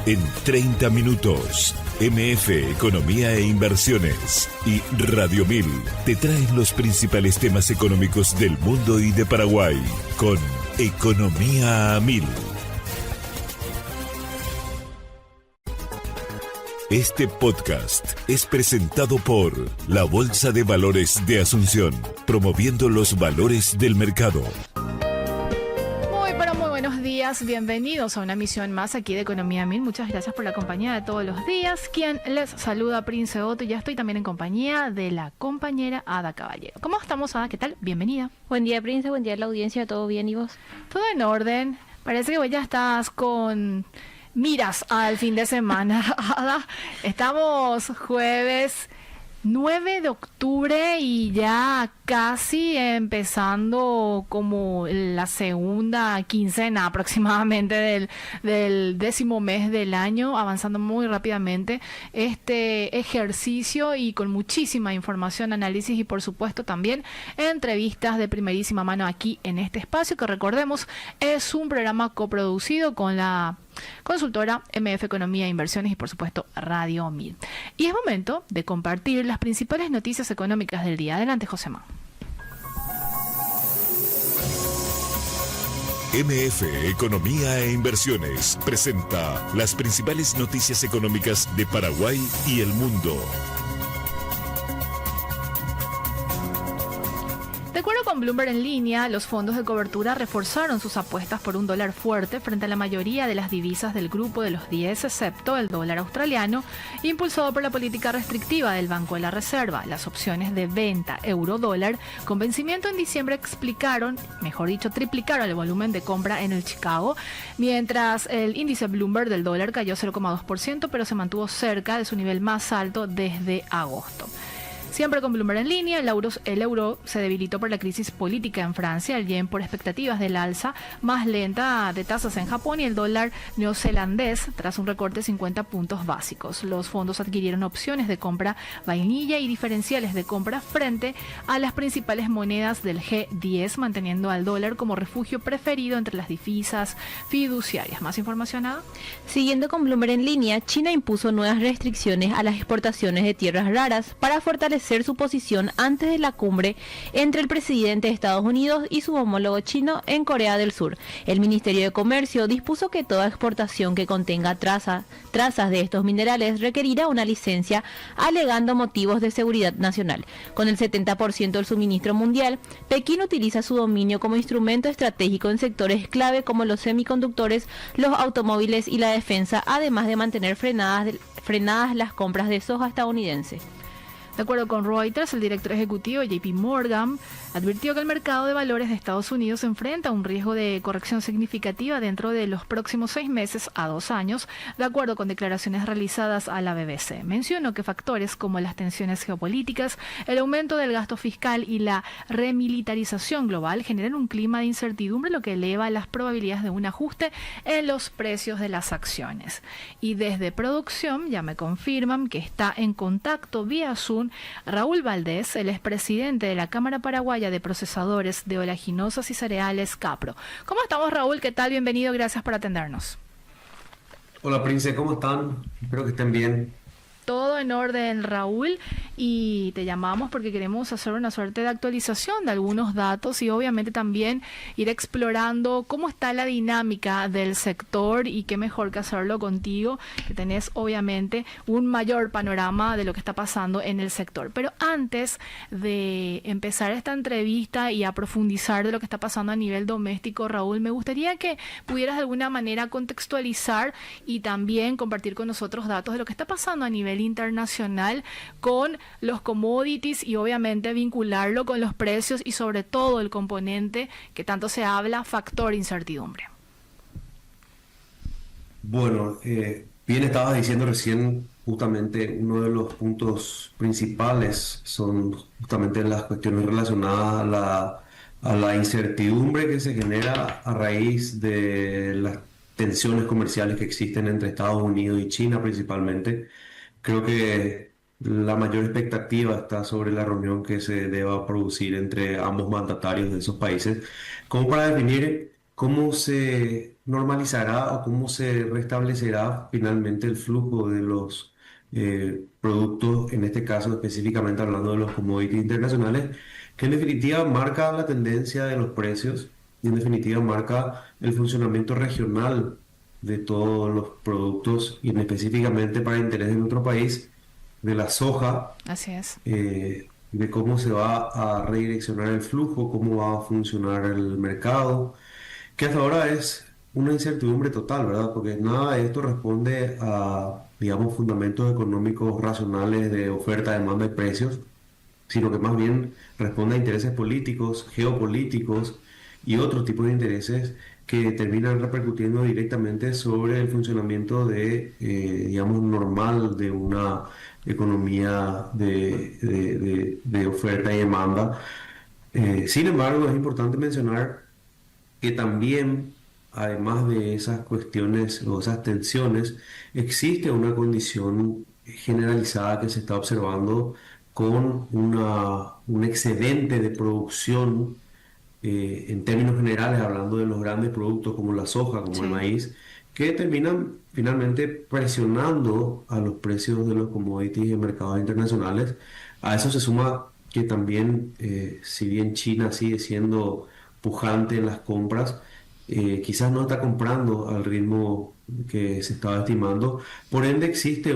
En 30 minutos, MF Economía e Inversiones y Radio 1000 te traen los principales temas económicos del mundo y de Paraguay con Economía a 1000. Este podcast es presentado por la Bolsa de Valores de Asunción, promoviendo los valores del mercado. Buenos días, bienvenidos a una emisión más aquí de Economía 1000. Muchas gracias por la compañía de todos los días. Quien les saluda, Prince Otto, y ya estoy también en compañía de la compañera Ada Caballero. ¿Cómo estamos, Ada? ¿Qué tal? Bienvenida. Buen día, Prince, buen día a la audiencia, ¿todo bien y vos? Todo en orden. Parece que vos ya estás con miras al fin de semana, Ada. Estamos jueves 9 de octubre y ya casi empezando como la segunda quincena aproximadamente del 10º mes del año, avanzando muy rápidamente este ejercicio y con muchísima información, análisis y por supuesto también entrevistas de primerísima mano aquí en este espacio, que recordemos es un programa coproducido con la consultora MF Economía e Inversiones y por supuesto Radio 1000. Y es momento de compartir las principales noticias económicas del día. Adelante, Josemá. MF Economía e Inversiones presenta las principales noticias económicas de Paraguay y el mundo. De acuerdo con Bloomberg en línea, los fondos de cobertura reforzaron sus apuestas por un dólar fuerte frente a la mayoría de las divisas del grupo de los 10, excepto el dólar australiano, impulsado por la política restrictiva del Banco de la Reserva. Las opciones de venta euro-dólar con vencimiento en diciembre triplicaron el volumen de compra en el Chicago, mientras el índice Bloomberg del dólar cayó 0,2%, pero se mantuvo cerca de su nivel más alto desde agosto. Siempre con Bloomberg en línea, el euro se debilitó por la crisis política en Francia, el yen por expectativas del alza más lenta de tasas en Japón y el dólar neozelandés tras un recorte de 50 puntos básicos. Los fondos adquirieron opciones de compra vainilla y diferenciales de compra frente a las principales monedas del G10, manteniendo al dólar como refugio preferido entre las divisas fiduciarias. ¿Más información, Ada? Siguiendo con Bloomberg en línea, China impuso nuevas restricciones a las exportaciones de tierras raras para fortalecer su posición antes de la cumbre entre el presidente de Estados Unidos y su homólogo chino en Corea del Sur. El Ministerio de Comercio dispuso que toda exportación que contenga trazas de estos minerales requerirá una licencia, alegando motivos de seguridad nacional. Con el 70% del suministro mundial, Pekín utiliza su dominio como instrumento estratégico en sectores clave como los semiconductores, los automóviles y la defensa, además de mantener frenadas las compras de soja estadounidense. De acuerdo con Reuters, el director ejecutivo JP Morgan advirtió que el mercado de valores de Estados Unidos enfrenta un riesgo de corrección significativa dentro de los próximos 6 meses a 2 años, de acuerdo con declaraciones realizadas a la BBC. Mencionó que factores como las tensiones geopolíticas, el aumento del gasto fiscal y la remilitarización global generan un clima de incertidumbre, lo que eleva las probabilidades de un ajuste en los precios de las acciones. Y desde producción ya me confirman que está en contacto vía Zoom Raúl Valdés, el expresidente de la Cámara Paraguaya de Procesadores de Oleaginosas y Cereales, CAPRO. ¿Cómo estamos, Raúl? ¿Qué tal? Bienvenido, gracias por atendernos. Hola, Prince, ¿cómo están? Espero que estén bien. Todo en orden, Raúl, y te llamamos porque queremos hacer una suerte de actualización de algunos datos y obviamente también ir explorando cómo está la dinámica del sector, y qué mejor que hacerlo contigo, que tenés obviamente un mayor panorama de lo que está pasando en el sector. Pero antes de empezar esta entrevista y a profundizar de lo que está pasando a nivel doméstico, Raúl, me gustaría que pudieras de alguna manera contextualizar y también compartir con nosotros datos de lo que está pasando a nivel internacional con los commodities y obviamente vincularlo con los precios y sobre todo el componente que tanto se habla, factor incertidumbre. Bueno, bien estabas diciendo recién, justamente uno de los puntos principales son justamente las cuestiones relacionadas a la incertidumbre que se genera a raíz de las tensiones comerciales que existen entre Estados Unidos y China principalmente. Creo que la mayor expectativa está sobre la reunión que se deba producir entre ambos mandatarios de esos países, como para definir cómo se normalizará o cómo se restablecerá finalmente el flujo de los productos, en este caso específicamente hablando de los commodities internacionales, que en definitiva marca la tendencia de los precios y en definitiva marca el funcionamiento regional de todos los productos y específicamente para interés de nuestro país, de la soja, Así es. de cómo se va a redireccionar el flujo, cómo va a funcionar el mercado, que hasta ahora es una incertidumbre total, ¿verdad? Porque nada de esto responde a, digamos, fundamentos económicos racionales de oferta, demanda y precios, sino que más bien responde a intereses políticos, geopolíticos y otros tipos de intereses que terminan repercutiendo directamente sobre el funcionamiento de, digamos, normal de una economía de oferta y demanda. Sin embargo, es importante mencionar que también, además de esas cuestiones o esas tensiones, existe una condición generalizada que se está observando con un excedente de producción en términos generales, hablando de los grandes productos como la soja, como el Sí. maíz, que terminan finalmente presionando a los precios de los commodities en mercados internacionales. A eso se suma que también, si bien China sigue siendo pujante en las compras, quizás no está comprando al ritmo que se estaba estimando. Por ende existe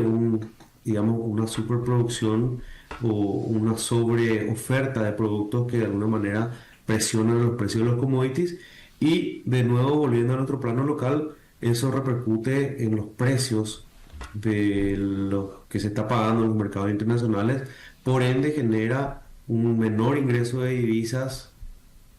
digamos, una superproducción o una sobreoferta de productos que de alguna manera presionan los precios de los commodities y de nuevo volviendo a nuestro plano local, eso repercute en los precios de lo que se está pagando en los mercados internacionales, por ende genera un menor ingreso de divisas,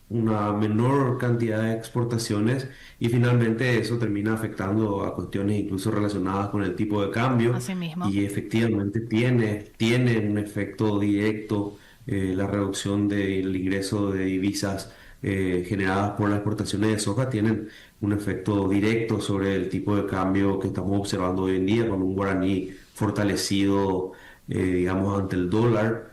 una menor cantidad de exportaciones y finalmente eso termina afectando a cuestiones incluso relacionadas con el tipo de cambio Así mismo. y efectivamente tiene un efecto directo la reducción del ingreso de divisas generadas por las exportaciones de soja tienen un efecto directo sobre el tipo de cambio que estamos observando hoy en día con un guaraní fortalecido digamos ante el dólar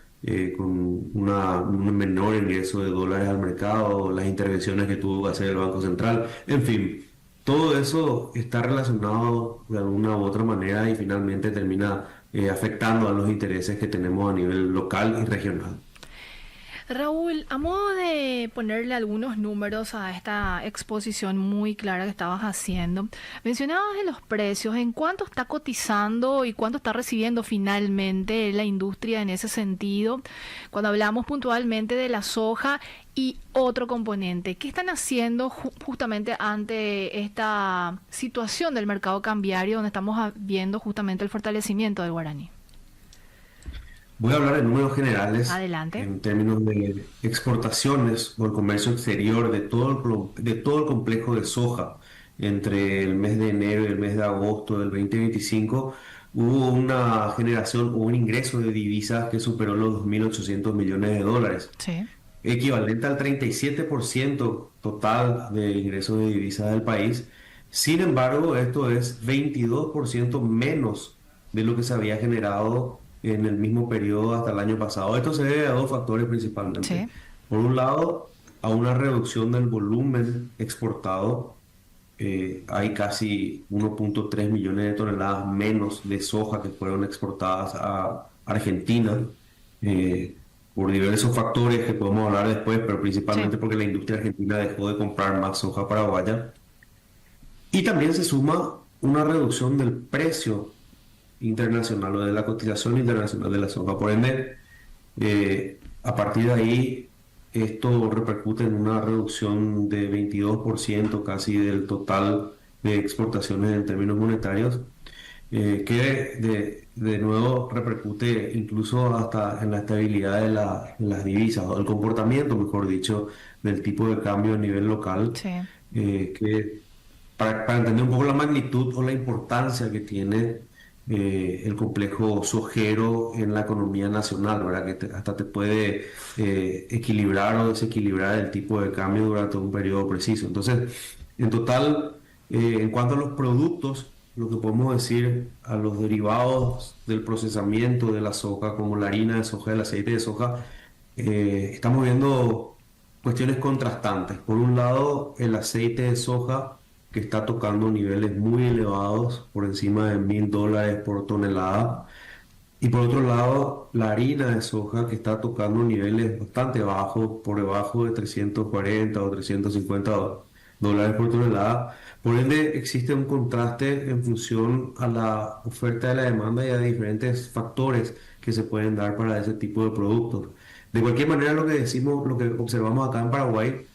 con un menor ingreso de dólares al mercado, las intervenciones que tuvo que hacer el Banco Central, en fin, todo eso está relacionado de alguna u otra manera y finalmente termina afectando a los intereses que tenemos a nivel local y regional. Raúl, a modo de ponerle algunos números a esta exposición muy clara que estabas haciendo, mencionabas de los precios, ¿en cuánto está cotizando y cuánto está recibiendo finalmente la industria en ese sentido? Cuando hablamos puntualmente de la soja y otro componente, ¿qué están haciendo justamente ante esta situación del mercado cambiario donde estamos viendo justamente el fortalecimiento del guaraní? Voy a hablar en números generales, Adelante. en términos de exportaciones o el comercio exterior de todo el complejo de soja. Entre el mes de enero y el mes de agosto del 2025 hubo una generación o un ingreso de divisas que superó los 2.800 millones de dólares, Sí. equivalente al 37% total de ingresos de divisas del país. Sin embargo, esto es 22% menos de lo que se había generado en el mismo periodo hasta el año pasado. Esto se debe a dos factores principalmente. Sí. Por un lado, a una reducción del volumen exportado. Hay casi 1.3 millones de toneladas menos de soja que fueron exportadas a Argentina por diversos factores que podemos hablar después, pero principalmente Sí. porque la industria argentina dejó de comprar más soja paraguaya. Y también se suma una reducción del precio internacional o de la cotización internacional de la soja. Por ende, a partir de ahí, esto repercute en una reducción de 22% casi del total de exportaciones en términos monetarios, que de nuevo repercute incluso hasta en la estabilidad de las divisas, o el comportamiento, mejor dicho, del tipo de cambio a nivel local, Sí. que para entender un poco la magnitud o la importancia que tiene el complejo sojero en la economía nacional, ¿verdad? Que hasta te puede equilibrar o desequilibrar el tipo de cambio durante un periodo preciso. Entonces, en total, en cuanto a los productos, lo que podemos decir a los derivados del procesamiento de la soja, como la harina de soja, el aceite de soja, estamos viendo cuestiones contrastantes. Por un lado, el aceite de soja, que está tocando niveles muy elevados, por encima de $1.000 por tonelada. Y por otro lado, la harina de soja que está tocando niveles bastante bajos, por debajo de 340 o $350 por tonelada. Por ende, existe un contraste en función a la oferta y la demanda y a diferentes factores que se pueden dar para ese tipo de productos. De cualquier manera, lo que decimos, lo que observamos acá en Paraguay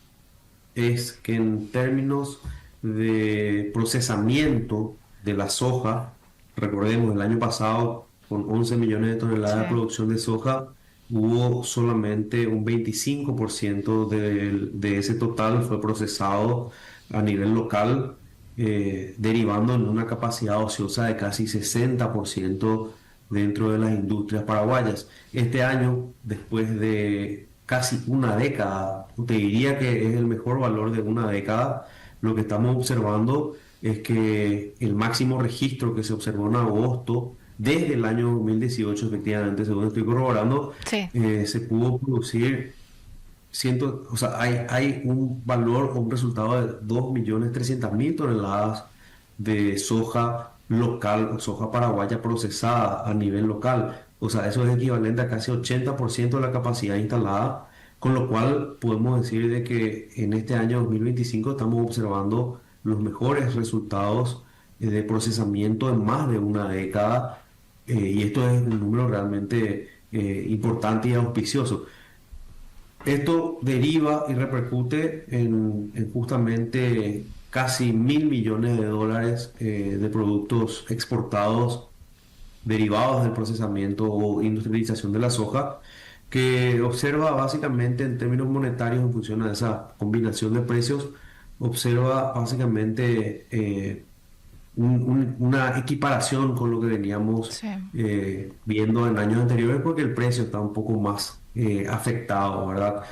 es que en términos de procesamiento de la soja, recordemos, el año pasado, con 11 millones de toneladas de Sí. producción de soja, hubo solamente un 25% de ese total fue procesado a nivel local, derivando en una capacidad ociosa de casi 60% dentro de las industrias paraguayas. Este año, después de casi una década, te diría que es el mejor valor de una década, lo que estamos observando es que el máximo registro que se observó en agosto, desde el año 2018, efectivamente, según estoy corroborando, Sí. se pudo producir o sea, hay un valor o un resultado de 2.300.000 toneladas de soja local o soja paraguaya procesada a nivel local. O sea, eso es equivalente a casi 80% de la capacidad instalada, con lo cual podemos decir de que en este año 2025 estamos observando los mejores resultados de procesamiento en más de una década, y esto es un número realmente importante y auspicioso. Esto deriva y repercute en justamente casi $1.000 millones de productos exportados derivados del procesamiento o industrialización de la soja, que observa básicamente en términos monetarios, en función a esa combinación de precios, observa básicamente una equiparación con lo que veníamos Sí. viendo en años anteriores, porque el precio está un poco más afectado, ¿verdad?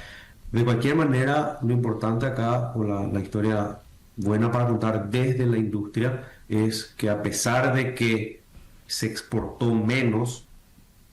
De cualquier manera, lo importante acá, o la historia buena para contar desde la industria, es que a pesar de que se exportó menos,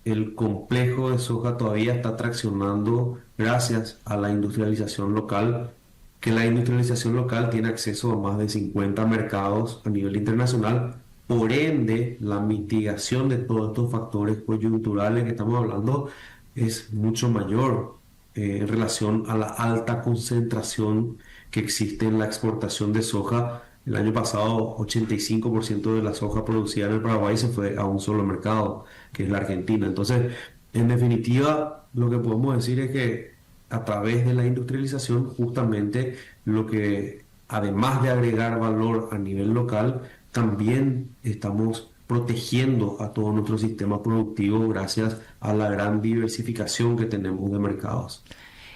el complejo de soja todavía está traccionando gracias a la industrialización local, que la industrialización local tiene acceso a más de 50 mercados a nivel internacional. Por ende, la mitigación de todos estos factores coyunturales que estamos hablando es mucho mayor en relación a la alta concentración que existe en la exportación de soja. El año pasado, 85% de la soja producida en el Paraguay se fue a un solo mercado, que es la Argentina. Entonces, en definitiva, lo que podemos decir es que a través de la industrialización, justamente lo que, además de agregar valor a nivel local, también estamos protegiendo a todo nuestro sistema productivo gracias a la gran diversificación que tenemos de mercados.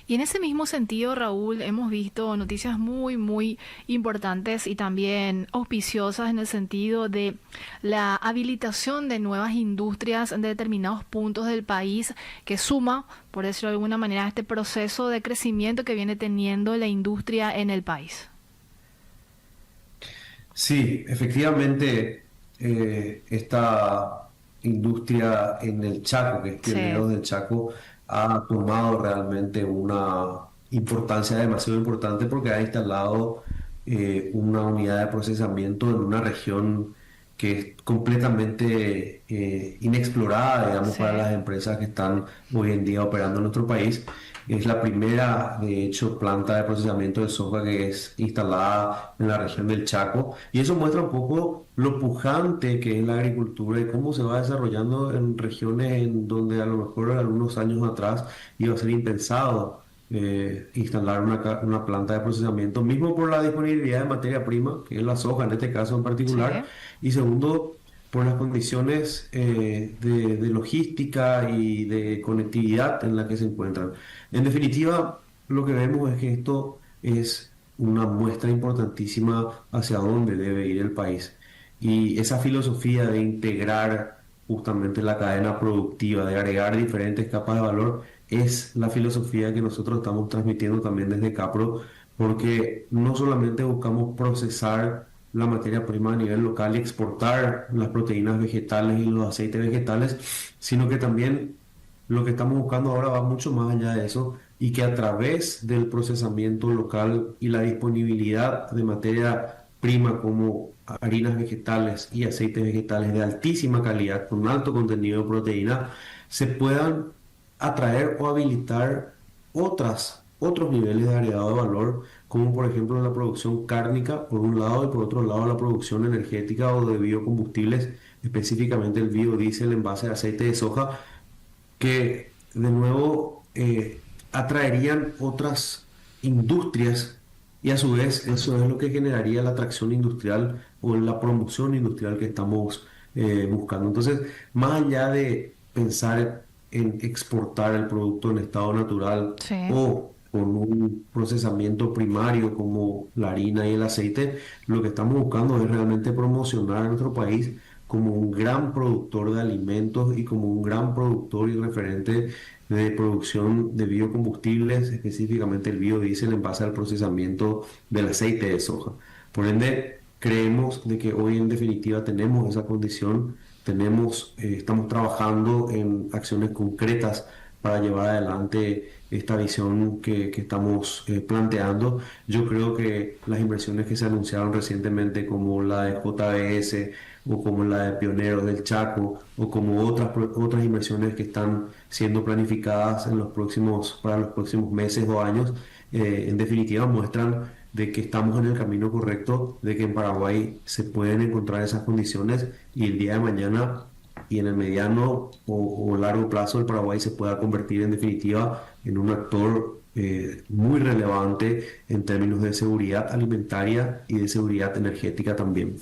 Y en ese mismo sentido, Raúl, hemos visto noticias muy, muy importantes y también auspiciosas en el sentido de la habilitación de nuevas industrias en determinados puntos del país, que suma, por decirlo de alguna manera, a este proceso de crecimiento que viene teniendo la industria en el país. Sí, efectivamente, esta industria en el Chaco, que es Sí. Pioneros del Chaco, ha tomado realmente una importancia demasiado importante, porque ha instalado una unidad de procesamiento en una región que es completamente inexplorada, digamos, Sí. para las empresas que están hoy en día operando en nuestro país. Es la primera, de hecho, planta de procesamiento de soja que es instalada en la región del Chaco, y eso muestra un poco lo pujante que es la agricultura y cómo se va desarrollando en regiones en donde a lo mejor algunos años atrás iba a ser impensado instalar una planta de procesamiento, mismo por la disponibilidad de materia prima, que es la soja en este caso en particular, y segundo, por las condiciones de logística y de conectividad en la que se encuentran. En definitiva, lo que vemos es que esto es una muestra importantísima hacia dónde debe ir el país. Y esa filosofía de integrar justamente la cadena productiva, de agregar diferentes capas de valor, es la filosofía que nosotros estamos transmitiendo también desde Capro, porque no solamente buscamos procesar la materia prima a nivel local y exportar las proteínas vegetales y los aceites vegetales, sino que también lo que estamos buscando ahora va mucho más allá de eso, y que a través del procesamiento local y la disponibilidad de materia prima como harinas vegetales y aceites vegetales de altísima calidad, con alto contenido de proteína, se puedan atraer o habilitar otros niveles de agregado de valor, como por ejemplo la producción cárnica por un lado y por otro lado la producción energética o de biocombustibles, específicamente el biodiesel en base a aceite de soja, que de nuevo atraerían otras industrias y a su vez eso es lo que generaría la atracción industrial o la promoción industrial que estamos buscando. Entonces, más allá de pensar en exportar el producto en estado natural Sí. o con un procesamiento primario como la harina y el aceite, lo que estamos buscando es realmente promocionar a nuestro país como un gran productor de alimentos y como un gran productor y referente de producción de biocombustibles, específicamente el biodiesel en base al procesamiento del aceite de soja. Por ende, creemos de que hoy en definitiva tenemos esa condición, estamos trabajando en acciones concretas para llevar adelante esta visión que estamos planteando. Yo creo que las inversiones que se anunciaron recientemente, como la de JBS o como la de Pioneros del Chaco, o como otras inversiones que están siendo planificadas para los próximos meses o años, en definitiva muestran de que estamos en el camino correcto, de que en Paraguay se pueden encontrar esas condiciones y el día de mañana y en el mediano o largo plazo el Paraguay se pueda convertir en definitiva en un actor muy relevante en términos de seguridad alimentaria y de seguridad energética también.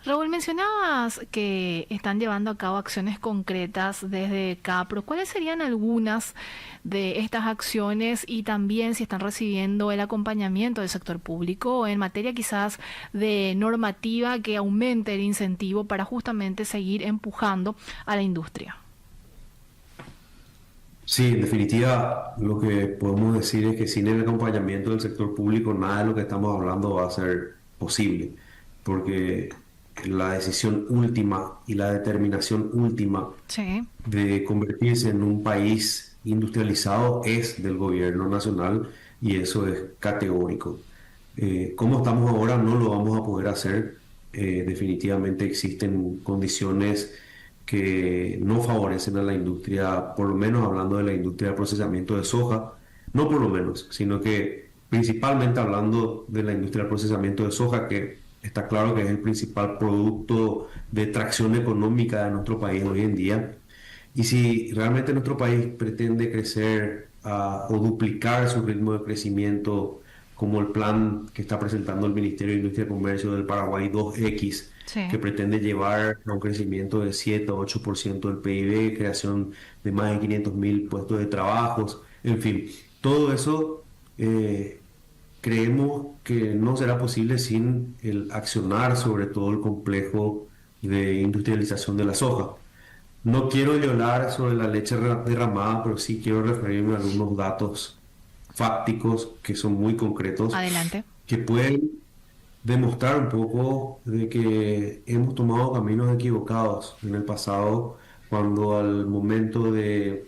Raúl, mencionabas que están llevando a cabo acciones concretas desde Capro. ¿Cuáles serían algunas de estas acciones y también si están recibiendo el acompañamiento del sector público en materia quizás de normativa que aumente el incentivo para justamente seguir empujando a la industria? Sí, en definitiva, lo que podemos decir es que sin el acompañamiento del sector público, nada de lo que estamos hablando va a ser posible, porque la decisión última y la determinación última Sí. de convertirse en un país industrializado es del gobierno nacional y eso es categórico. Como estamos ahora no lo vamos a poder hacer. Definitivamente existen condiciones que no favorecen a la industria, por lo menos hablando de la industria de procesamiento de soja, no por lo menos, sino que principalmente hablando de la industria de procesamiento de soja, que está claro que es el principal producto de tracción económica de nuestro país hoy en día. Y si realmente nuestro país pretende crecer o duplicar su ritmo de crecimiento, como el plan que está presentando el Ministerio de Industria y Comercio del Paraguay 2X, Sí. que pretende llevar a un crecimiento de 7 o 8% del PIB, creación de más de 500.000 puestos de trabajos, en fin, todo eso creemos que no será posible sin el accionar sobre todo el complejo de industrialización de la soja. No quiero llorar sobre la leche derramada, pero sí quiero referirme a algunos datos fácticos que son muy concretos, Adelante. que pueden demostrar un poco de que hemos tomado caminos equivocados en el pasado, cuando al momento de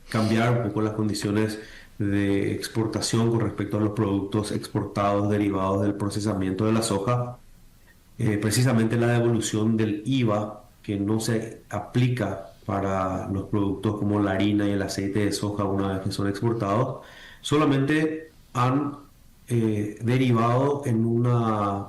cambiar un poco las condiciones de exportación con respecto a los productos exportados derivados del procesamiento de la soja, precisamente la devolución del IVA que no se aplica para los productos como la harina y el aceite de soja una vez que son exportados, solamente han derivado en una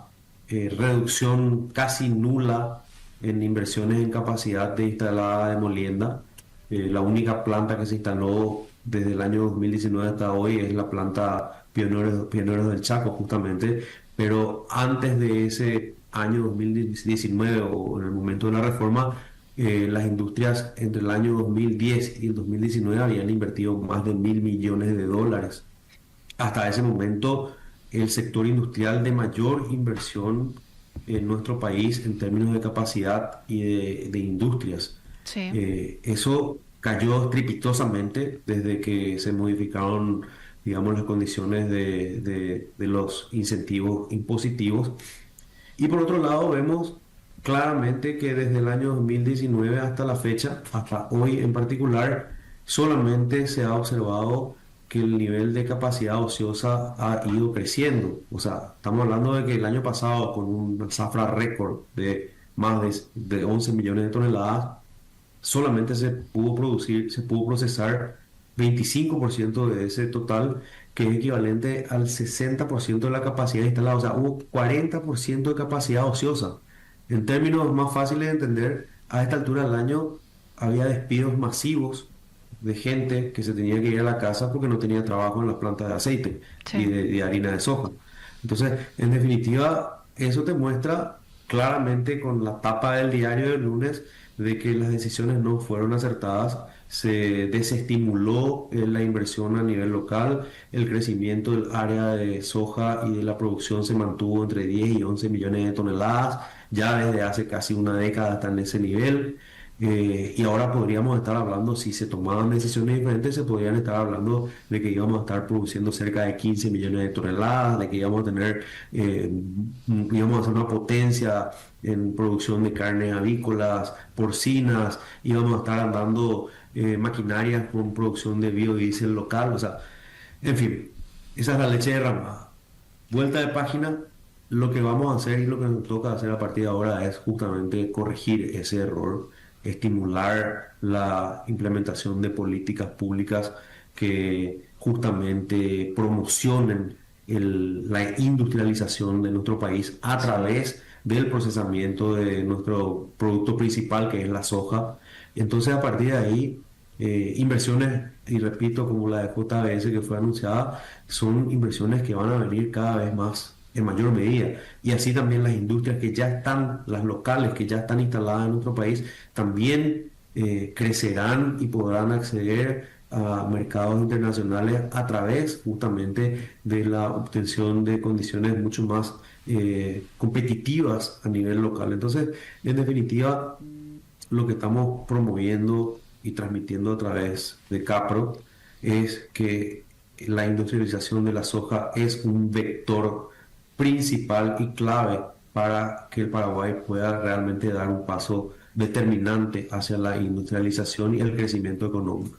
reducción casi nula en inversiones en capacidad de instalada de molienda. La única planta que se instaló desde el año 2019 hasta hoy es la planta Pioneros del Chaco, justamente, pero antes de ese año 2019 o en el momento de la reforma, las industrias entre el año 2010 y el 2019 habían invertido más de $1.000 millones. Hasta ese momento, el sector industrial de mayor inversión en nuestro país en términos de capacidad y de industrias. Sí. Eso cayó estrepitosamente desde que se modificaron, digamos, las condiciones de los incentivos impositivos. Y por otro lado, vemos claramente que desde el año 2019 hasta la fecha, hasta hoy en particular, solamente se ha observado que el nivel de capacidad ociosa ha ido creciendo. O sea, estamos hablando de que el año pasado, con una zafra récord de más de 11 millones de toneladas, solamente se pudo procesar 25% de ese total, que es equivalente al 60% de la capacidad instalada. O sea, hubo 40% de capacidad ociosa. En términos más fáciles de entender, a esta altura del año había despidos masivos de gente que se tenía que ir a la casa porque no tenía trabajo en las plantas de aceite Sí. y de harina de soja. Entonces, en definitiva, eso te muestra claramente con la tapa del diario del lunes de que las decisiones no fueron acertadas. Se desestimuló la inversión a nivel local, el crecimiento del área de soja y de la producción se mantuvo entre 10 y 11 millones de toneladas, ya desde hace casi una década está en ese nivel. Y ahora podríamos estar hablando, si se tomaban decisiones diferentes, se podrían estar hablando de que íbamos a estar produciendo cerca de 15 millones de toneladas, de que íbamos a tener, íbamos a hacer una potencia en producción de carnes avícolas, porcinas, íbamos a estar andando maquinarias con producción de biodiesel local, o sea, en fin, esa es la leche derramada. Vuelta de página, lo que vamos a hacer y lo que nos toca hacer a partir de ahora es justamente corregir ese error, estimular la implementación de políticas públicas que justamente promocionen la industrialización de nuestro país a través del procesamiento de nuestro producto principal, que es la soja. Entonces, a partir de ahí, inversiones, y repito, como la de JBS que fue anunciada, son inversiones que van a venir cada vez más en mayor medida. Y así también las industrias que ya están, las locales que ya están instaladas en nuestro país, también crecerán y podrán acceder a mercados internacionales a través justamente de la obtención de condiciones mucho más competitivas a nivel local. Entonces, en definitiva, lo que estamos promoviendo y transmitiendo a través de Capro es que la industrialización de la soja es un vector principal y clave para que el Paraguay pueda realmente dar un paso determinante hacia la industrialización y el crecimiento económico.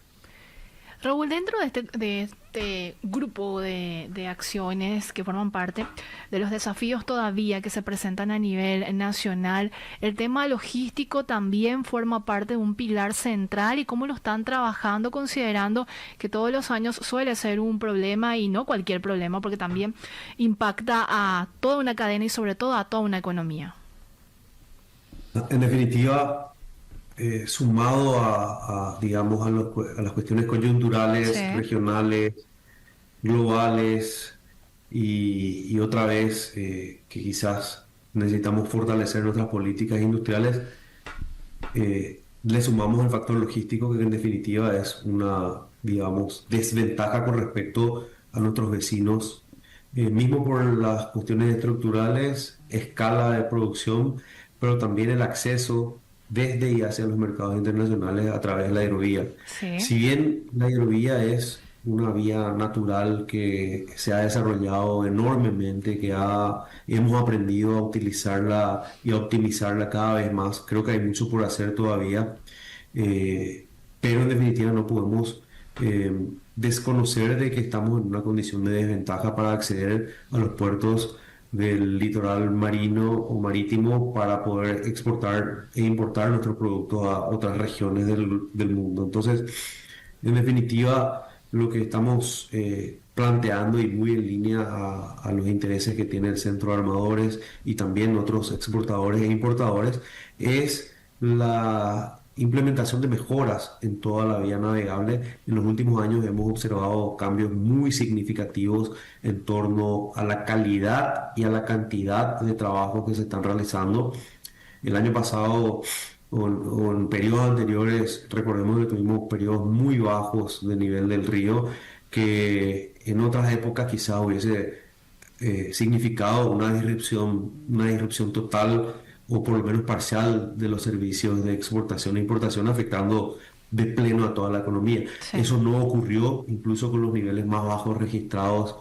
Raúl, dentro de este grupo de acciones que forman parte de los desafíos todavía que se presentan a nivel nacional, el tema logístico también forma parte de un pilar central. ¿Y cómo lo están trabajando, considerando que todos los años suele ser un problema, y no cualquier problema, porque también impacta a toda una cadena y sobre todo a toda una economía? En definitiva, sumado digamos, a las cuestiones coyunturales, Sí. regionales, globales y otra vez que quizás necesitamos fortalecer nuestras políticas industriales, le sumamos el factor logístico, que en definitiva es una, digamos, desventaja con respecto a nuestros vecinos, mismo por las cuestiones estructurales, escala de producción, pero también el acceso desde y hacia los mercados internacionales a través de la hidrovía. Sí. Si bien la hidrovía es una vía natural que se ha desarrollado enormemente, hemos aprendido a utilizarla y a optimizarla cada vez más, creo que hay mucho por hacer todavía, pero en definitiva no podemos desconocer de que estamos en una condición de desventaja para acceder a los puertos del litoral marino o marítimo para poder exportar e importar nuestros productos a otras regiones del mundo. Entonces, en definitiva, lo que estamos planteando, y muy en línea a los intereses que tiene el Centro de Armadores y también otros exportadores e importadores, es la implementación de mejoras en toda la vía navegable. En los últimos años hemos observado cambios muy significativos en torno a la calidad y a la cantidad de trabajos que se están realizando. El año pasado o en periodos anteriores, recordemos que tuvimos periodos muy bajos de nivel del río, que en otras épocas quizás hubiese significado una disrupción total o por lo menos parcial de los servicios de exportación e importación, afectando de pleno a toda la economía. Sí. Eso no ocurrió, incluso con los niveles más bajos registrados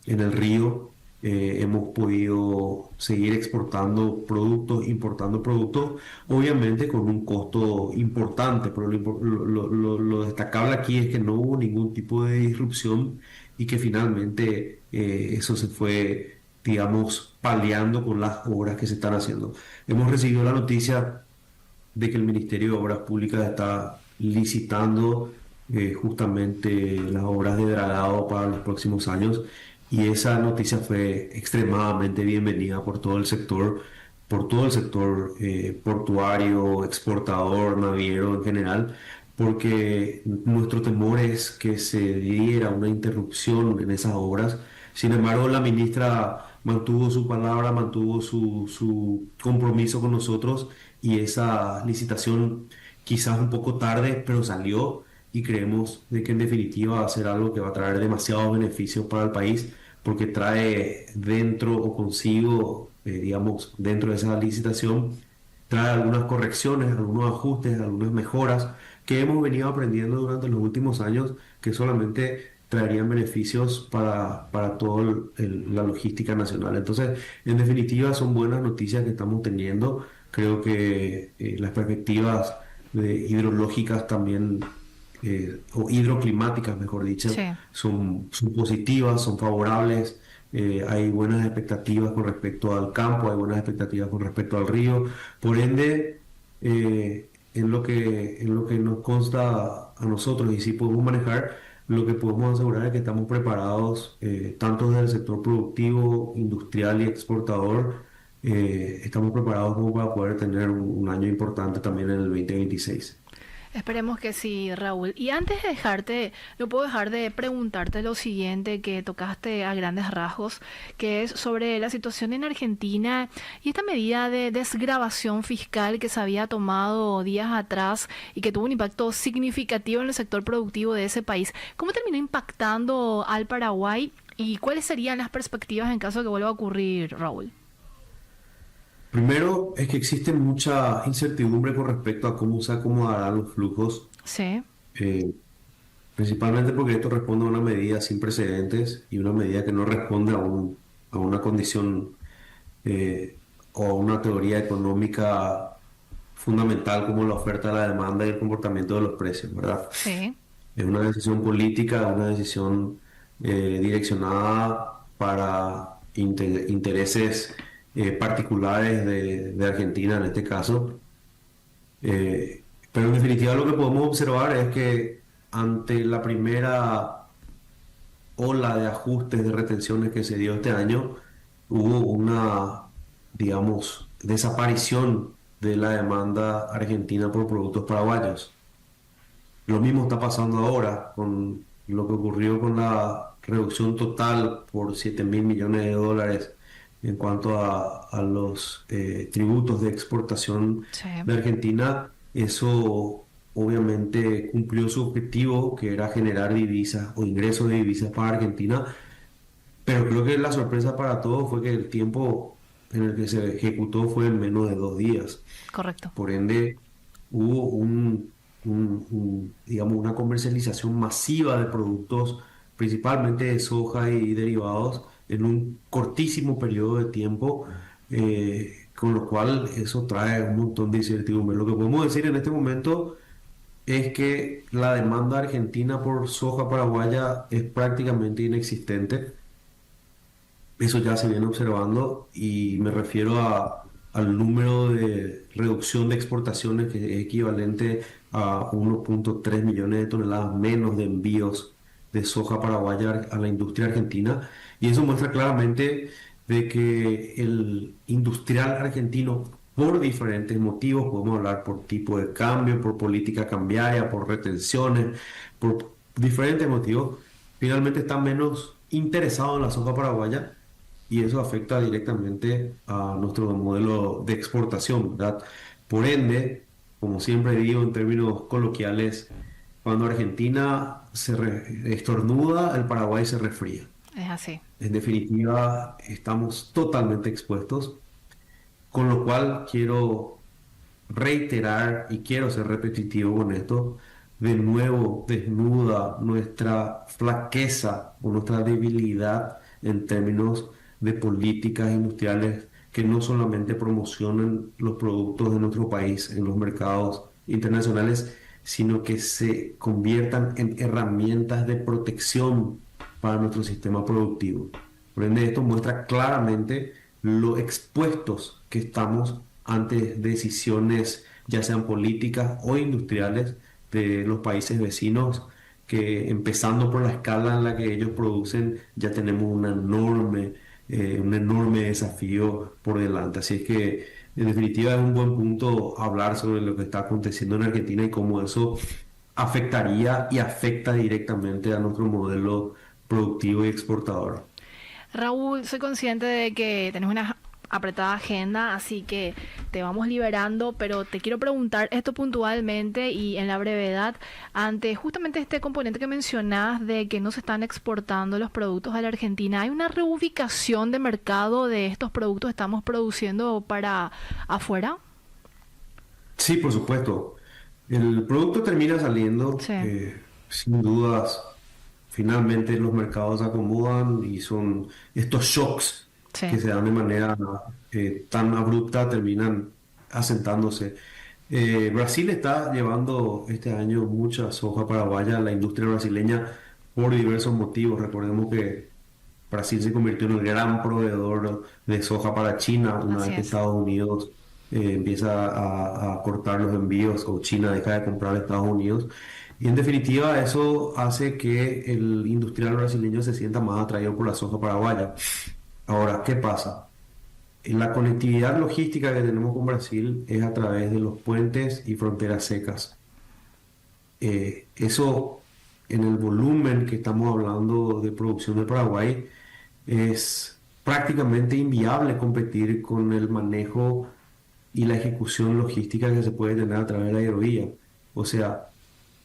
en el río. hemos podido seguir exportando productos, importando productos, obviamente con un costo importante, pero lo destacable aquí es que no hubo ningún tipo de disrupción y que finalmente eso se fue, digamos, paliando con las obras que se están haciendo. Hemos recibido la noticia de que el Ministerio de Obras Públicas está licitando justamente las obras de dragado para los próximos años, y esa noticia fue extremadamente bienvenida por todo el sector portuario, exportador, naviero en general, porque nuestro temor es que se diera una interrupción en esas obras. Sin embargo, la ministra mantuvo su palabra, mantuvo su compromiso con nosotros, y esa licitación, quizás un poco tarde, pero salió, y creemos de que en definitiva va a ser algo que va a traer demasiados beneficios para el país, porque trae dentro o consigo, digamos, dentro de esa licitación, trae algunas correcciones, algunos ajustes, algunas mejoras que hemos venido aprendiendo durante los últimos años, que solamente traerían beneficios para toda la logística nacional. Entonces, en definitiva, son buenas noticias que estamos teniendo. Creo que las perspectivas hidrológicas también, o hidroclimáticas, mejor dicho, Sí. son positivas, son favorables. Hay buenas expectativas con respecto al campo, hay buenas expectativas con respecto al río. Por ende, en lo que nos consta a nosotros, y si podemos manejar, lo que podemos asegurar es que estamos preparados, tanto desde el sector productivo, industrial y exportador. Estamos preparados como para poder tener un año importante también en el 2026. Esperemos que sí, Raúl. Y antes de dejarte, no puedo dejar de preguntarte lo siguiente que tocaste a grandes rasgos, que es sobre la situación en Argentina y esta medida de desgravación fiscal que se había tomado días atrás y que tuvo un impacto significativo en el sector productivo de ese país. ¿Cómo terminó impactando al Paraguay y cuáles serían las perspectivas en caso de que vuelva a ocurrir, Raúl? Primero es que existe mucha incertidumbre con respecto a cómo se acomodarán los flujos, Sí, eh, principalmente porque esto responde a una medida sin precedentes y una medida que no responde a una condición, o a una teoría económica fundamental como la oferta, la demanda y el comportamiento de los precios, ¿verdad? sí, Es una decisión política, una decisión direccionada para intereses particulares de Argentina en este caso. Pero en definitiva lo que podemos observar es que ante la primera ola de ajustes de retenciones que se dio este año, hubo una, digamos, desaparición de la demanda argentina por productos paraguayos. Lo mismo está pasando ahora con lo que ocurrió con la reducción total por 7.000 millones de dólares en cuanto a los tributos de exportación sí. de Argentina. Eso obviamente cumplió su objetivo, que era generar divisas o ingresos de divisas para Argentina, pero creo que la sorpresa para todos fue que el tiempo en el que se ejecutó fue en menos de 2 días. Correcto. Por ende, hubo digamos, una comercialización masiva de productos, principalmente de soja y derivados, en un cortísimo periodo de tiempo, con lo cual eso trae un montón de incertidumbre. Lo que podemos decir en este momento es que la demanda argentina por soja paraguaya es prácticamente inexistente. Eso ya se viene observando, y me refiero al número de reducción de exportaciones, que es equivalente a 1.3 millones de toneladas menos de envíos de soja paraguaya a la industria argentina. Y eso muestra claramente de que el industrial argentino, por diferentes motivos, podemos hablar por tipo de cambio, por política cambiaria, por retenciones, por diferentes motivos, finalmente está menos interesado en la soja paraguaya, y eso afecta directamente a nuestro modelo de exportación, ¿verdad? Por ende, como siempre digo en términos coloquiales, cuando Argentina estornuda, el Paraguay se resfría. Es así. En definitiva, estamos totalmente expuestos, con lo cual quiero reiterar y quiero ser repetitivo con esto. De nuevo, desnuda nuestra flaqueza o nuestra debilidad en términos de políticas industriales que no solamente promocionen los productos de nuestro país en los mercados internacionales, sino que se conviertan en herramientas de protección para nuestro sistema productivo. Por ende, esto muestra claramente lo expuestos que estamos ante decisiones, ya sean políticas o industriales, de los países vecinos, que empezando por la escala en la que ellos producen, ya tenemos un enorme desafío por delante. Así es que, en definitiva, es un buen punto hablar sobre lo que está aconteciendo en Argentina y cómo eso afectaría y afecta directamente a nuestro modelo productivo y exportador. Raúl, soy consciente de que tenés una apretada agenda, así que te vamos liberando, pero te quiero preguntar esto puntualmente y en la brevedad, ante justamente este componente que mencionás de que no se están exportando los productos a la Argentina. ¿Hay una reubicación de mercado de estos productos que estamos produciendo para afuera? Sí, por supuesto. El producto termina saliendo, Sí, sin dudas. Finalmente los mercados se acomodan y son estos shocks sí, que se dan de manera tan abrupta, terminan asentándose. Brasil está llevando este año mucha soja paraguaya a la industria brasileña por diversos motivos. Recordemos que Brasil se convirtió en el gran proveedor de soja para China una así vez que es. Estados Unidos empieza a cortar los envíos o China deja de comprar a Estados Unidos. Y en definitiva eso hace que el industrial brasileño se sienta más atraído por la soja paraguaya. Ahora, ¿qué pasa? La conectividad logística que tenemos con Brasil es a través de los puentes y fronteras secas. Eso, en el volumen que estamos hablando de producción de Paraguay, es prácticamente inviable competir con el manejo y la ejecución logística que se puede tener a través de la aerovía. O sea,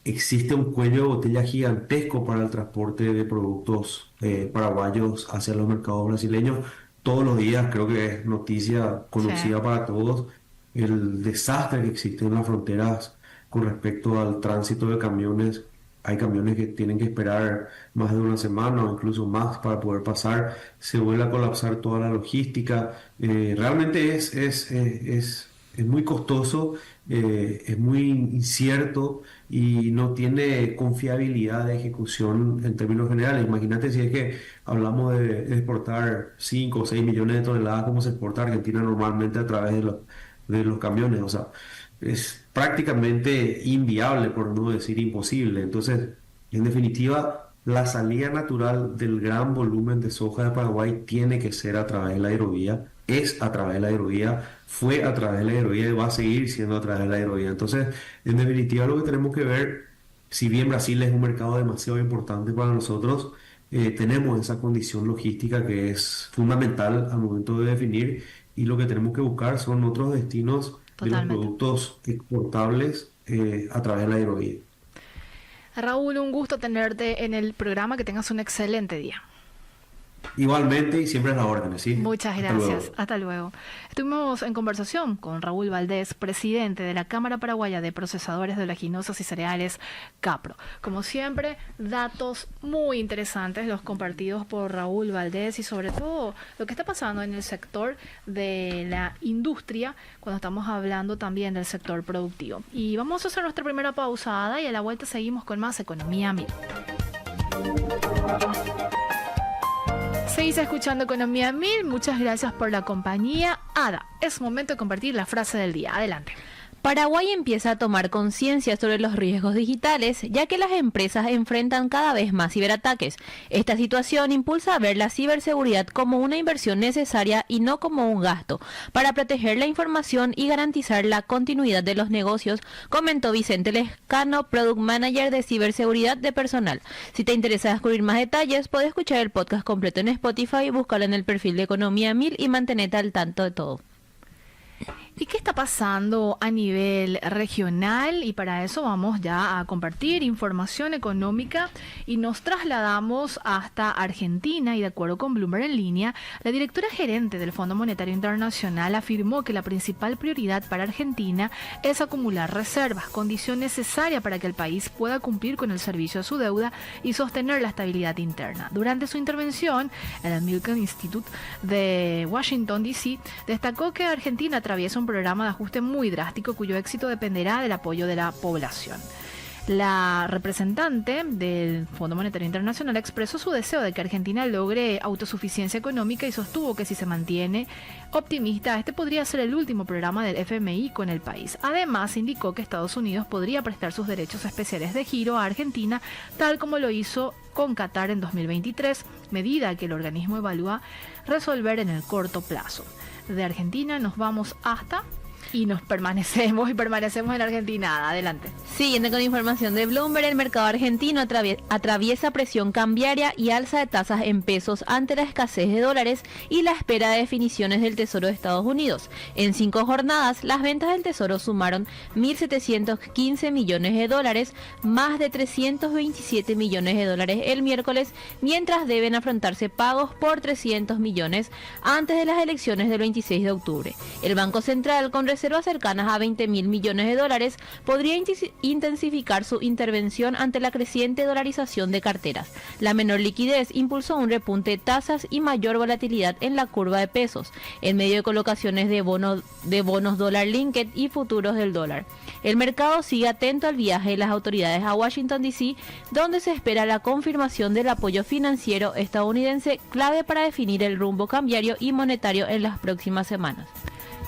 existe un cuello de botella gigantesco para el transporte de productos paraguayos hacia los mercados brasileños. Todos los días creo que es noticia Sí, conocida para todos el desastre que existe en las fronteras con respecto al tránsito de camiones. Hay camiones que tienen que esperar más de una semana o incluso más para poder pasar. Se vuelve a colapsar toda la logística. Realmente es muy costoso, es muy incierto y no tiene confiabilidad de ejecución en términos generales. Imagínate si es que hablamos de exportar 5 o 6 millones de toneladas como se exporta a Argentina normalmente a través de los camiones. O sea, es prácticamente inviable, por no decir imposible. Entonces, en definitiva, la salida natural del gran volumen de soja de Paraguay tiene que ser a través de la aerovía, es a través de la aerovía, fue a través de la aerovía y va a seguir siendo a través de la aerovía. Entonces, en definitiva, lo que tenemos que ver, si bien Brasil es un mercado demasiado importante para nosotros, tenemos esa condición logística que es fundamental al momento de definir y lo que tenemos que buscar son otros destinos de los totalmente. productos exportables a través de la aerovía. Raúl, un gusto tenerte en el programa, que tengas un excelente día. Igualmente y siempre a las órdenes, ¿sí? Muchas Hasta gracias. luego. Hasta luego. Estuvimos en conversación con Raúl Valdés, presidente de la Cámara Paraguaya de Procesadores de Oleaginosas y Cereales, CAPRO. Como siempre, datos muy interesantes los compartidos por Raúl Valdés y sobre todo lo que está pasando en el sector de la industria cuando estamos hablando también del sector productivo. Y vamos a hacer nuestra primera pausada y a la vuelta seguimos con más Economía Mil. Seguís escuchando Economía Mil, muchas gracias por la compañía. Ada, es momento de compartir la frase del día. Adelante. Paraguay empieza a tomar conciencia sobre los riesgos digitales, ya que las empresas enfrentan cada vez más ciberataques. Esta situación impulsa a ver la ciberseguridad como una inversión necesaria y no como un gasto, para proteger la información y garantizar la continuidad de los negocios, comentó Vicente Lescano, Product Manager de Ciberseguridad de Personal. Si te interesa descubrir más detalles, puedes escuchar el podcast completo en Spotify, búscalo en el perfil de Economía 1000 y mantenerte al tanto de todo. ¿Y qué está pasando a nivel regional? Y para eso vamos ya a compartir información económica y nos trasladamos hasta Argentina. Y de acuerdo con Bloomberg en línea, la directora gerente del Fondo Monetario Internacional afirmó que la principal prioridad para Argentina es acumular reservas, condición necesaria para que el país pueda cumplir con el servicio a su deuda y sostener la estabilidad interna. Durante su intervención, el Milken Institute de Washington, D.C., destacó que Argentina atraviesa un programa de ajuste muy drástico cuyo éxito dependerá del apoyo de la población. La representante del Fondo Monetario Internacional expresó su deseo de que Argentina logre autosuficiencia económica y sostuvo que si se mantiene optimista, este podría ser el último programa del FMI con el país. Además, indicó que Estados Unidos podría prestar sus derechos especiales de giro a Argentina, tal como lo hizo con Qatar en 2023, medida que el organismo evalúa resolver en el corto plazo. De Argentina nos vamos hasta y permanecemos en Argentina. Adelante. Siguiendo con información de Bloomberg, el mercado argentino atraviesa presión cambiaria y alza de tasas en pesos ante la escasez de dólares y la espera de definiciones del Tesoro de Estados Unidos. En 5 jornadas, las ventas del Tesoro sumaron 1.715 millones de dólares, más de 327 millones de dólares el miércoles, mientras deben afrontarse pagos por 300 millones antes de las elecciones del 26 de octubre. El Banco Central, con reservas cercanas a 20.000 millones de dólares, podría intensificar su intervención ante la creciente dolarización de carteras. La menor liquidez impulsó un repunte de tasas y mayor volatilidad en la curva de pesos, en medio de colocaciones de bonos dólar linked y futuros del dólar. El mercado sigue atento al viaje de las autoridades a Washington, D.C., donde se espera la confirmación del apoyo financiero estadounidense, clave para definir el rumbo cambiario y monetario en las próximas semanas.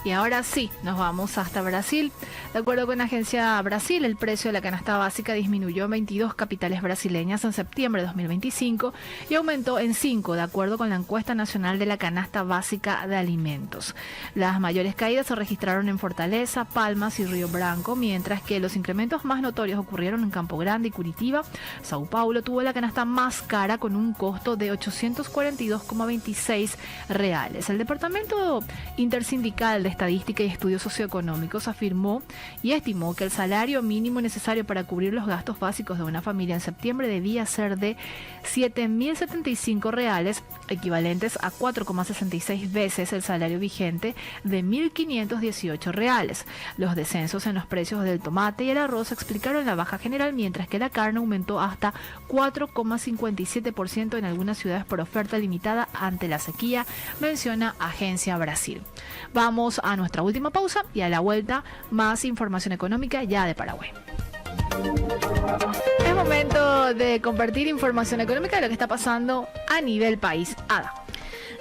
Y ahora sí, nos vamos hasta Brasil. De acuerdo con la agencia Brasil, el precio de la canasta básica disminuyó en 22 capitales brasileñas en septiembre de 2025 y aumentó en 5, de acuerdo con la encuesta nacional de la canasta básica de alimentos. Las mayores caídas se registraron en Fortaleza, Palmas y Río Branco, mientras que los incrementos más notorios ocurrieron en Campo Grande y Curitiba. Sao Paulo tuvo la canasta más cara con un costo de 842,26 reales. El Departamento Intersindical de Estadística y Estudios Socioeconómicos afirmó y estimó que el salario mínimo necesario para cubrir los gastos básicos de una familia en septiembre debía ser de 7.075 reales, equivalentes a 4,66 veces el salario vigente de 1.518 reales. Los descensos en los precios del tomate y el arroz explicaron la baja general, mientras que la carne aumentó hasta 4,57% en algunas ciudades por oferta limitada ante la sequía, menciona Agencia Brasil. Vamos a nuestra última pausa y a la vuelta más información económica ya de Paraguay. Es momento de compartir información económica de lo que está pasando a nivel país. Ada.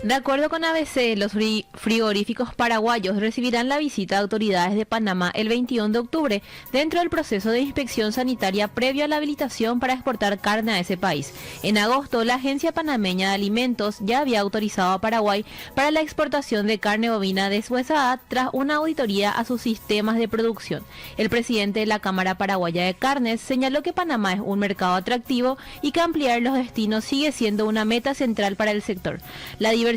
De acuerdo con ABC, los frigoríficos paraguayos recibirán la visita de autoridades de Panamá el 21 de octubre dentro del proceso de inspección sanitaria previo a la habilitación para exportar carne a ese país. En agosto, la Agencia Panameña de Alimentos ya había autorizado a Paraguay para la exportación de carne bovina deshuesada tras una auditoría a sus sistemas de producción. El presidente de la Cámara Paraguaya de Carnes señaló que Panamá es un mercado atractivo y que ampliar los destinos sigue siendo una meta central para el sector. La diversificación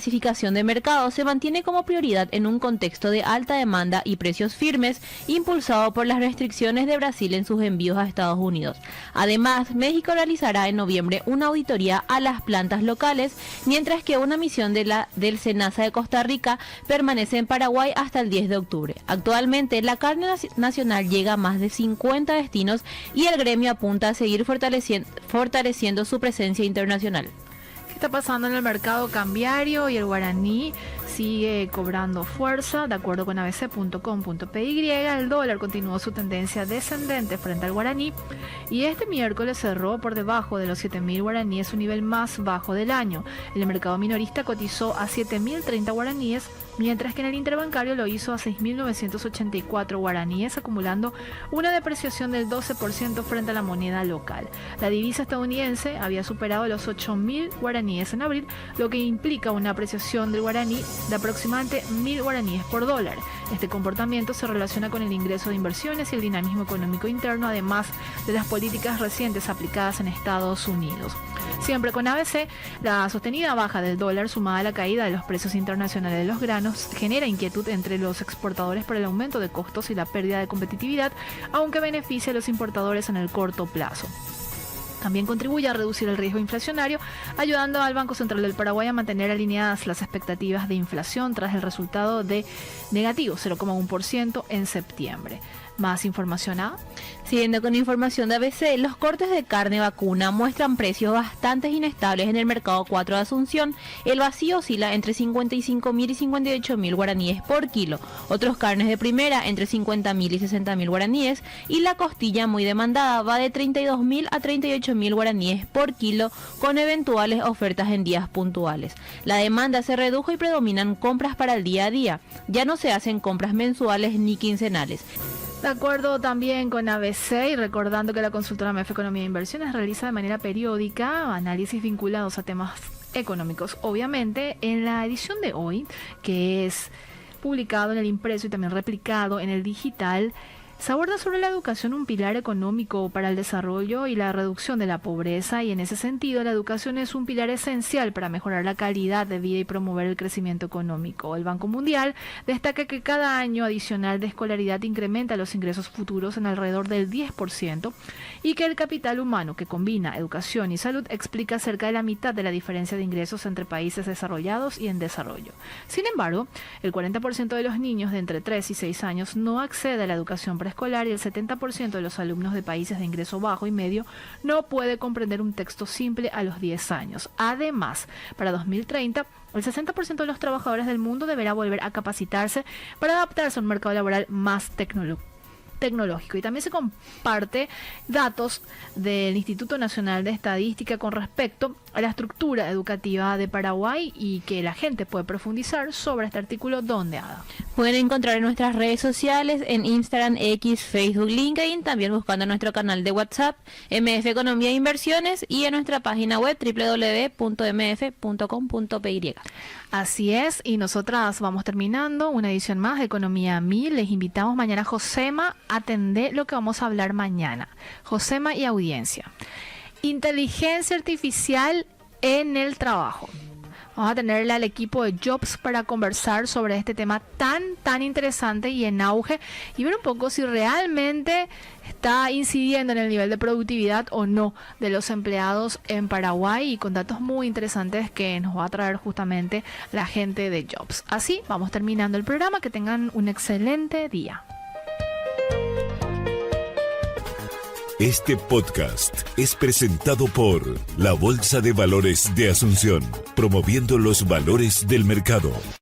de mercados se mantiene como prioridad en un contexto de alta demanda y precios firmes, impulsado por las restricciones de Brasil en sus envíos a Estados Unidos. Además, México realizará en noviembre una auditoría a las plantas locales, mientras que una misión del SENASA de Costa Rica permanece en Paraguay hasta el 10 de octubre. Actualmente, la carne nacional llega a más de 50 destinos y el gremio apunta a seguir fortaleciendo su presencia internacional. ¿Qué está pasando en el mercado cambiario? Y el guaraní sigue cobrando fuerza. De acuerdo con abc.com.py, el dólar continuó su tendencia descendente frente al guaraní y este miércoles cerró por debajo de los 7.000 guaraníes, su nivel más bajo del año. El mercado minorista cotizó a 7.030 guaraníes, mientras que en el interbancario lo hizo a 6.984 guaraníes, acumulando una depreciación del 12% frente a la moneda local. La divisa estadounidense había superado los 8.000 guaraníes en abril, lo que implica una apreciación del guaraní de aproximadamente 1.000 guaraníes por dólar. Este comportamiento se relaciona con el ingreso de inversiones y el dinamismo económico interno, además de las políticas recientes aplicadas en Estados Unidos. Siempre con ABC, la sostenida baja del dólar sumada a la caída de los precios internacionales de los granos genera inquietud entre los exportadores por el aumento de costos y la pérdida de competitividad, aunque beneficia a los importadores en el corto plazo. También contribuye a reducir el riesgo inflacionario, ayudando al Banco Central del Paraguay a mantener alineadas las expectativas de inflación tras el resultado de negativo 0,1% en septiembre. Más información a... Siguiendo con información de ABC, los cortes de carne vacuna muestran precios bastante inestables en el mercado 4 de Asunción. El vacío oscila entre 55.000 y 58.000 guaraníes por kilo. Otros carnes de primera entre 50.000 y 60.000 guaraníes. Y la costilla muy demandada va de 32.000 a 38.000 guaraníes por kilo, con eventuales ofertas en días puntuales. La demanda se redujo y predominan compras para el día a día. Ya no se hacen compras mensuales ni quincenales. De acuerdo también con ABC y recordando que la consultora MEF Economía e Inversiones realiza de manera periódica análisis vinculados a temas económicos. Obviamente, en la edición de hoy, que es publicado en el impreso y también replicado en el digital, se aborda sobre la educación un pilar económico para el desarrollo y la reducción de la pobreza, y en ese sentido la educación es un pilar esencial para mejorar la calidad de vida y promover el crecimiento económico. El Banco Mundial destaca que cada año adicional de escolaridad incrementa los ingresos futuros en alrededor del 10% y que el capital humano que combina educación y salud explica cerca de la mitad de la diferencia de ingresos entre países desarrollados y en desarrollo. Sin embargo, el 40% de los niños de entre 3 y 6 años no accede a la educación preescolar y el 70% de los alumnos de países de ingreso bajo y medio no puede comprender un texto simple a los 10 años. Además, para 2030, el 60% de los trabajadores del mundo deberá volver a capacitarse para adaptarse a un mercado laboral más tecnológico. Y también se comparte datos del Instituto Nacional de Estadística con respecto a la estructura educativa de Paraguay y que la gente puede profundizar sobre este artículo donde haga. Pueden encontrar en nuestras redes sociales, en Instagram, X, Facebook, LinkedIn, también buscando nuestro canal de WhatsApp, MF Economía e Inversiones, y en nuestra página web www.mf.com.py. Así es, y nosotras vamos terminando una edición más de Economía 1000. Les invitamos mañana a Josema a atender lo que vamos a hablar mañana. Josema y audiencia. Inteligencia artificial en el trabajo. Vamos a tenerle al equipo de Jobs para conversar sobre este tema tan interesante y en auge, y ver un poco si realmente está incidiendo en el nivel de productividad o no de los empleados en Paraguay, y con datos muy interesantes que nos va a traer justamente la gente de Jobs. Así vamos terminando el programa. Que tengan un excelente día. Este podcast es presentado por la Bolsa de Valores de Asunción, promoviendo los valores del mercado.